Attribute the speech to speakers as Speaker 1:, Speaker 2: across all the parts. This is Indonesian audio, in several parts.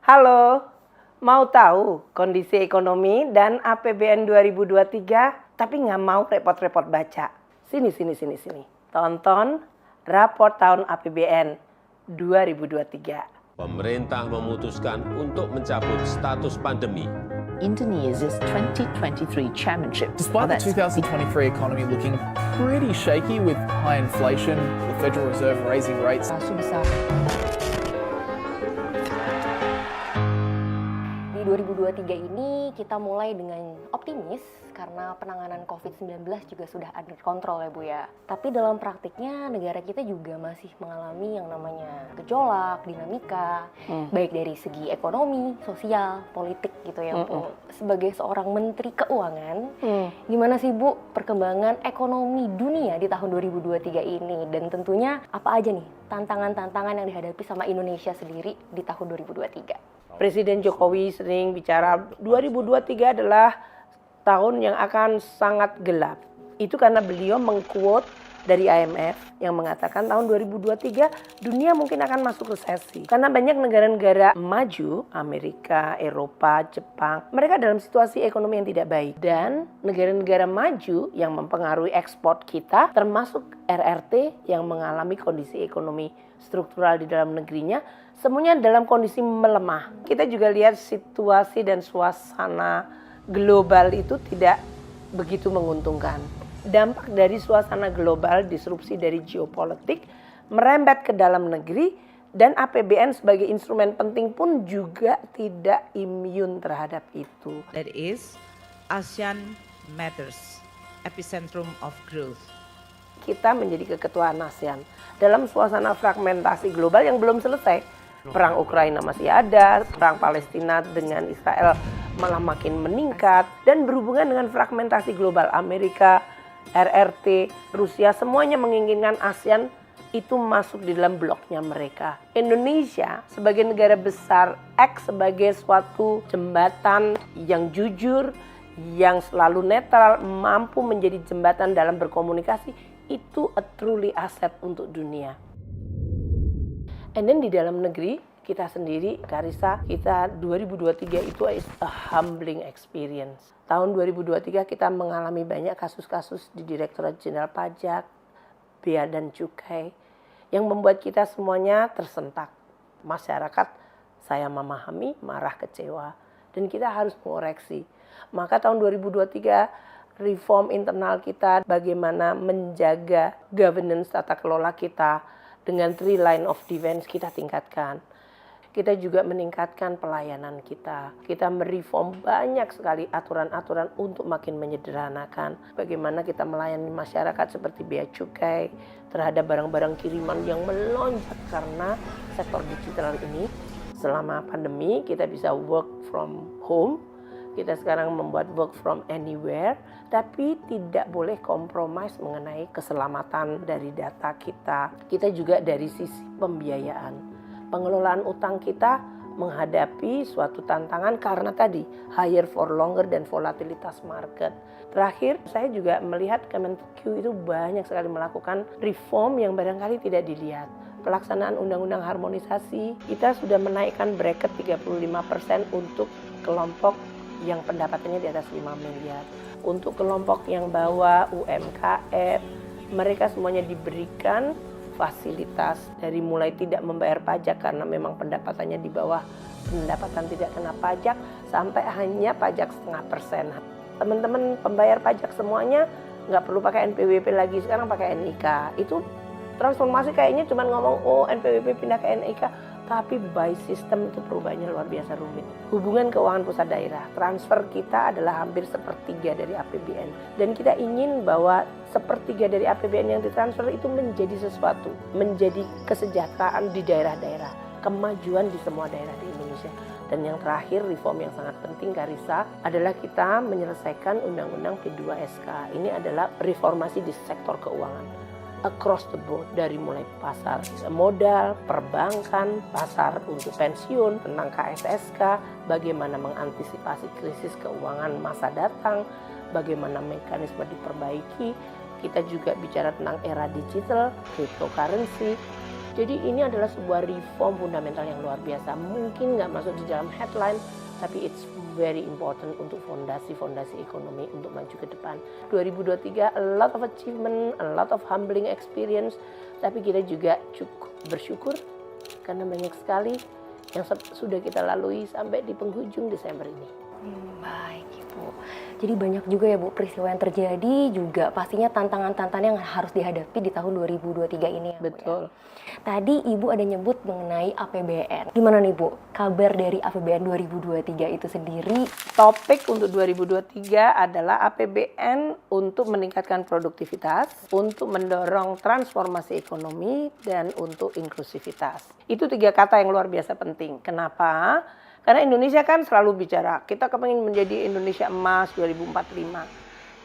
Speaker 1: Halo, mau tahu kondisi ekonomi dan APBN 2023 tapi nggak mau repot-repot baca? Sini. Tonton raport tahun APBN 2023.
Speaker 2: Pemerintah memutuskan untuk mencabut status pandemi.
Speaker 3: Indonesia's 2023 chairmanship.
Speaker 4: Despite the 2023 economy looking pretty shaky with high inflation, the Federal Reserve raising rates.
Speaker 5: Di 2023 ini kita mulai dengan optimis karena penanganan COVID-19 juga sudah under control ya Bu ya. Tapi dalam praktiknya negara kita juga masih mengalami yang namanya gejolak, dinamika, baik dari segi ekonomi, sosial, politik gitu ya Bu. Sebagai seorang Menteri Keuangan, gimana sih Bu perkembangan ekonomi dunia di tahun 2023 ini? Dan tentunya apa aja nih tantangan-tantangan yang dihadapi sama Indonesia sendiri di tahun 2023?
Speaker 1: Presiden Jokowi sering bicara 2023 adalah tahun yang akan sangat gelap. Itu karena beliau mengquote dari IMF yang mengatakan tahun 2023 dunia mungkin akan masuk resesi. Karena banyak negara-negara maju, Amerika, Eropa, Jepang, mereka dalam situasi ekonomi yang tidak baik. Dan negara-negara maju yang mempengaruhi ekspor kita, termasuk RRT yang mengalami kondisi ekonomi struktural di dalam negerinya, semuanya dalam kondisi melemah. Kita juga lihat situasi dan suasana global itu tidak begitu menguntungkan. Dampak dari suasana global, disrupsi dari geopolitik, merembet ke dalam negeri, dan APBN sebagai instrumen penting pun juga tidak immune terhadap itu.
Speaker 6: That is ASEAN Matters, epicentrum of growth.
Speaker 1: Kita menjadi keketuaan ASEAN dalam suasana fragmentasi global yang belum selesai. Perang Ukraina masih ada, perang Palestina dengan Israel malah makin meningkat, dan berhubungan dengan fragmentasi global Amerika, RRT, Rusia, semuanya menginginkan ASEAN itu masuk di dalam bloknya mereka. Indonesia sebagai negara besar, sebagai suatu jembatan yang jujur, yang selalu netral, mampu menjadi jembatan dalam berkomunikasi, itu a truly asset untuk dunia. And then di dalam negeri, kita sendiri, Karissa, kita 2023 itu is a humbling experience. Tahun 2023 kita mengalami banyak kasus-kasus di Direktorat Jenderal Pajak, Bea dan Cukai, yang membuat kita semuanya tersentak. Masyarakat, saya memahami, marah, kecewa, dan kita harus mengoreksi. Maka tahun 2023, reform internal kita, bagaimana menjaga governance tata kelola kita, dengan 3 line of defense kita tingkatkan. Kita juga meningkatkan pelayanan kita. Kita mereform banyak sekali aturan-aturan untuk makin menyederhanakan. Bagaimana kita melayani masyarakat seperti bea cukai terhadap barang-barang kiriman yang melonjak karena sektor digital ini. Selama pandemi kita bisa work from home. Kita sekarang membuat work from anywhere, tapi tidak boleh compromise mengenai keselamatan dari data kita. Kita juga dari sisi pembiayaan. Pengelolaan utang kita menghadapi suatu tantangan karena tadi higher for longer dan volatilitas market. Terakhir, saya juga melihat Kemenq itu banyak sekali melakukan reform yang barangkali tidak dilihat. Pelaksanaan undang-undang harmonisasi, kita sudah menaikkan bracket 35% untuk kelompok yang pendapatannya di atas 5 miliar. Untuk kelompok yang bawa UMKM, mereka semuanya diberikan fasilitas dari mulai tidak membayar pajak karena memang pendapatannya di bawah pendapatan tidak kena pajak, sampai hanya pajak 0,5%. Teman-teman pembayar pajak semuanya nggak perlu pakai NPWP lagi, sekarang pakai NIK. Itu transformasi kayaknya cuma ngomong, NPWP pindah ke NIK. Tapi by system itu perubahannya luar biasa rumit. Hubungan keuangan pusat daerah, transfer kita adalah hampir 1/3 dari APBN. Dan kita ingin bahwa 1/3 dari APBN yang ditransfer itu menjadi sesuatu, menjadi kesejahteraan di daerah-daerah, kemajuan di semua daerah di Indonesia. Dan yang terakhir, reform yang sangat penting, Karissa, adalah kita menyelesaikan Undang-Undang P2SK. Ini adalah reformasi di sektor keuangan. Across the board, dari mulai pasar modal, perbankan, pasar untuk pensiun, tentang KSSK, bagaimana mengantisipasi krisis keuangan masa datang, bagaimana mekanisme diperbaiki. Kita juga bicara tentang era digital, cryptocurrency, Jadi ini adalah sebuah reform fundamental yang luar biasa. Mungkin nggak masuk di dalam headline, tapi it's very important untuk fondasi-fondasi ekonomi untuk maju ke depan. 2023, a lot of achievement, a lot of humbling experience, tapi kita juga cukup bersyukur karena banyak sekali yang sudah kita lalui sampai di penghujung Desember ini.
Speaker 5: Baik Ibu. Jadi banyak juga ya Bu peristiwa yang terjadi, juga pastinya tantangan-tantangan yang harus dihadapi di tahun 2023 ini ya Bu,
Speaker 1: Betul.
Speaker 5: ya. Tadi Ibu ada nyebut mengenai APBN. Gimana nih Bu kabar dari APBN 2023 itu sendiri?
Speaker 1: Topik untuk 2023 adalah APBN untuk meningkatkan produktivitas, untuk mendorong transformasi ekonomi, dan untuk inklusivitas. Itu 3 kata yang luar biasa penting. Kenapa? Karena Indonesia kan selalu bicara, kita kepingin menjadi Indonesia emas 2045.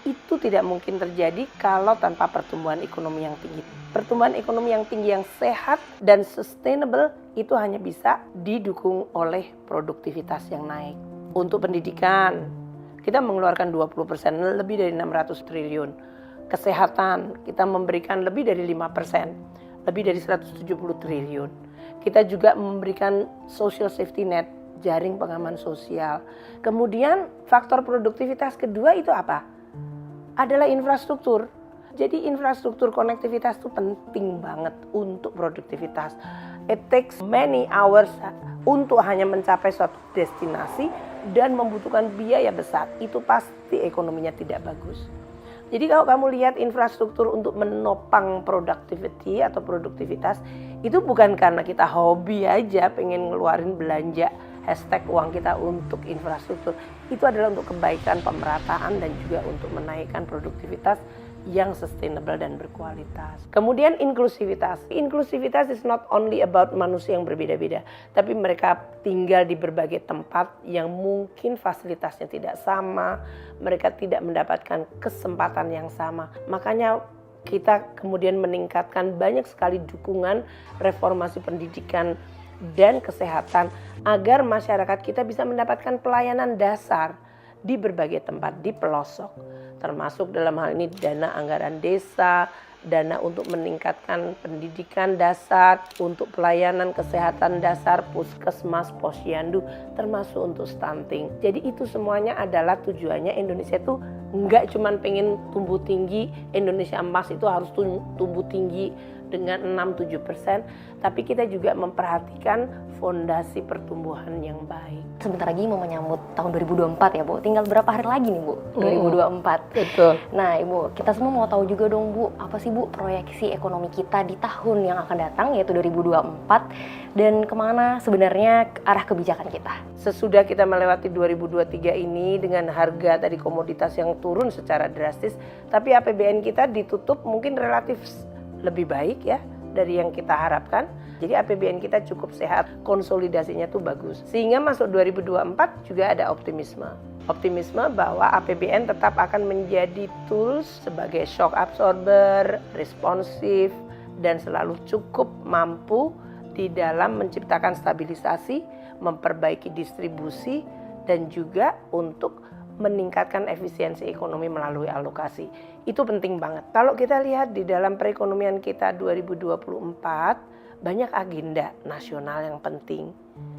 Speaker 1: Itu tidak mungkin terjadi kalau tanpa pertumbuhan ekonomi yang tinggi. Pertumbuhan ekonomi yang tinggi yang sehat dan sustainable itu hanya bisa didukung oleh produktivitas yang naik. Untuk pendidikan, kita mengeluarkan 20%, lebih dari 600 triliun. Kesehatan, kita memberikan lebih dari 5%, lebih dari 170 triliun. Kita juga memberikan social safety net, jaring pengaman sosial. Kemudian faktor produktivitas kedua itu apa? Adalah infrastruktur. Jadi infrastruktur konektivitas itu penting banget untuk produktivitas. It takes many hours untuk hanya mencapai suatu destinasi dan membutuhkan biaya besar. Itu pasti ekonominya tidak bagus. Jadi kalau kamu lihat infrastruktur untuk menopang productivity atau produktivitas, itu bukan karena kita hobi aja pengen ngeluarin belanja hashtag uang kita untuk infrastruktur. Itu adalah untuk kebaikan pemerataan dan juga untuk menaikkan produktivitas yang sustainable dan berkualitas. Kemudian inklusivitas. Inklusivitas is not only about manusia yang berbeda-beda, tapi mereka tinggal di berbagai tempat yang mungkin fasilitasnya tidak sama, mereka tidak mendapatkan kesempatan yang sama. Makanya kita kemudian meningkatkan banyak sekali dukungan reformasi pendidikan dan kesehatan agar masyarakat kita bisa mendapatkan pelayanan dasar di berbagai tempat, di pelosok, termasuk dalam hal ini dana anggaran desa, dana untuk meningkatkan pendidikan dasar, untuk pelayanan kesehatan dasar, puskesmas, posyandu, termasuk untuk stunting. Jadi itu semuanya adalah tujuannya Indonesia itu enggak cuma pengen tumbuh tinggi, Indonesia emas itu harus tumbuh tinggi dengan 6-7%, tapi kita juga memperhatikan fondasi pertumbuhan yang baik.
Speaker 5: Sebentar lagi mau menyambut tahun 2024 ya Bu, tinggal berapa hari lagi nih Bu, 2024.
Speaker 1: Betul.
Speaker 5: Nah Ibu, kita semua mau tahu juga dong Bu, apa sih Bu proyeksi ekonomi kita di tahun yang akan datang yaitu 2024, dan kemana sebenarnya arah kebijakan kita?
Speaker 1: Sesudah kita melewati 2023 ini dengan harga tadi komoditas yang turun secara drastis, tapi APBN kita ditutup mungkin relatif lebih baik ya dari yang kita harapkan. Jadi APBN kita cukup sehat, konsolidasinya tuh bagus. Sehingga masuk 2024 juga ada optimisme. Optimisme bahwa APBN tetap akan menjadi tools sebagai shock absorber, responsif, dan selalu cukup mampu di dalam menciptakan stabilisasi, memperbaiki distribusi, dan juga untuk meningkatkan efisiensi ekonomi melalui alokasi. Itu penting banget. Kalau kita lihat di dalam perekonomian kita 2024, banyak agenda nasional yang penting.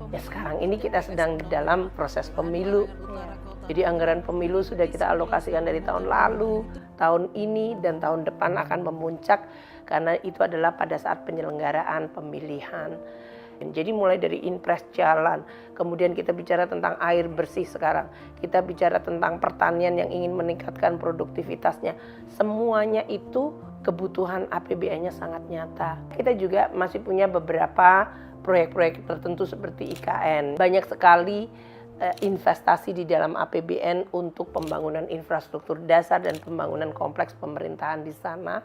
Speaker 1: Ya sekarang ini kita sedang dalam proses pemilu. Jadi anggaran pemilu sudah kita alokasikan dari tahun lalu, tahun ini, dan tahun depan akan memuncak karena itu adalah pada saat penyelenggaraan pemilihan. Jadi mulai dari impres jalan, kemudian kita bicara tentang air bersih sekarang, kita bicara tentang pertanian yang ingin meningkatkan produktivitasnya. Semuanya itu kebutuhan APBN-nya sangat nyata. Kita juga masih punya beberapa proyek-proyek tertentu seperti IKN. Banyak sekali investasi di dalam APBN untuk pembangunan infrastruktur dasar dan pembangunan kompleks pemerintahan di sana.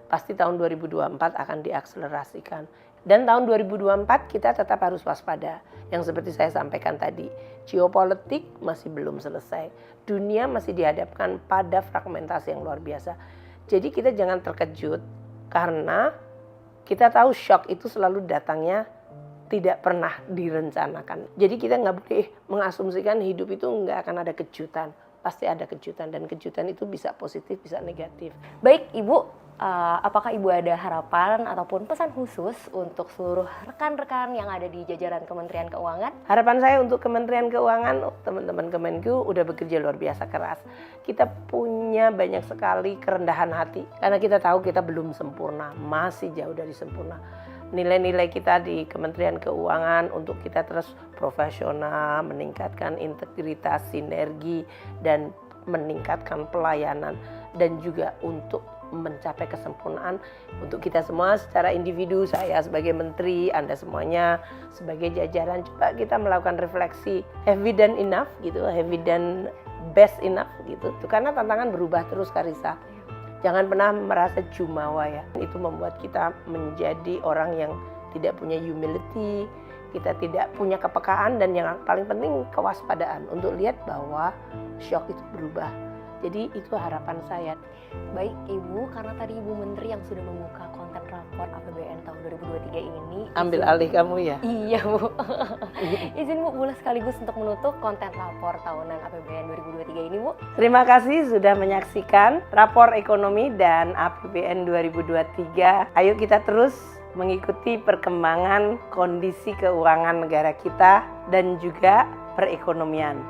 Speaker 1: Pasti tahun 2024 akan diakselerasikan. Dan tahun 2024 kita tetap harus waspada. Yang seperti saya sampaikan tadi, geopolitik masih belum selesai. Dunia masih dihadapkan pada fragmentasi yang luar biasa. Jadi kita jangan terkejut karena kita tahu shock itu selalu datangnya tidak pernah direncanakan. Jadi kita nggak boleh mengasumsikan hidup itu nggak akan ada kejutan. Pasti ada kejutan dan kejutan itu bisa positif, bisa negatif.
Speaker 5: Baik Ibu, Apakah Ibu ada harapan ataupun pesan khusus untuk seluruh rekan-rekan yang ada di jajaran Kementerian Keuangan?
Speaker 1: Harapan saya untuk Kementerian Keuangan, teman-teman Kemenku udah bekerja luar biasa keras. Kita punya banyak sekali kerendahan hati karena kita tahu kita belum sempurna, masih jauh dari sempurna. Nilai-nilai kita di Kementerian Keuangan untuk kita terus profesional, meningkatkan integritas, sinergi, dan meningkatkan pelayanan, dan juga untuk mencapai kesempurnaan untuk kita semua secara individu, saya sebagai menteri, Anda semuanya sebagai jajaran, coba kita melakukan refleksi, have we done enough gitu, have we done best enough gitu, karena tantangan berubah terus Karissa. Jangan pernah merasa jumawa ya, itu membuat kita menjadi orang yang tidak punya humility, kita tidak punya kepekaan, dan yang paling penting kewaspadaan untuk lihat bahwa shock itu berubah. Jadi itu harapan saya.
Speaker 5: Baik Ibu, karena tadi Ibu Menteri yang sudah membuka konten rapor APBN tahun 2023 ini.
Speaker 1: Ambil alih kamu ya?
Speaker 5: Iya Bu. Izin Bu, boleh sekaligus untuk menutup konten rapor tahunan APBN 2023 ini Bu.
Speaker 1: Terima kasih sudah menyaksikan rapor ekonomi dan APBN 2023. Ayo kita terus mengikuti perkembangan kondisi keuangan negara kita dan juga perekonomian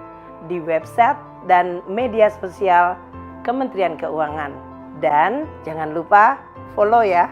Speaker 1: di website dan media sosial Kementerian Keuangan. Dan jangan lupa follow ya.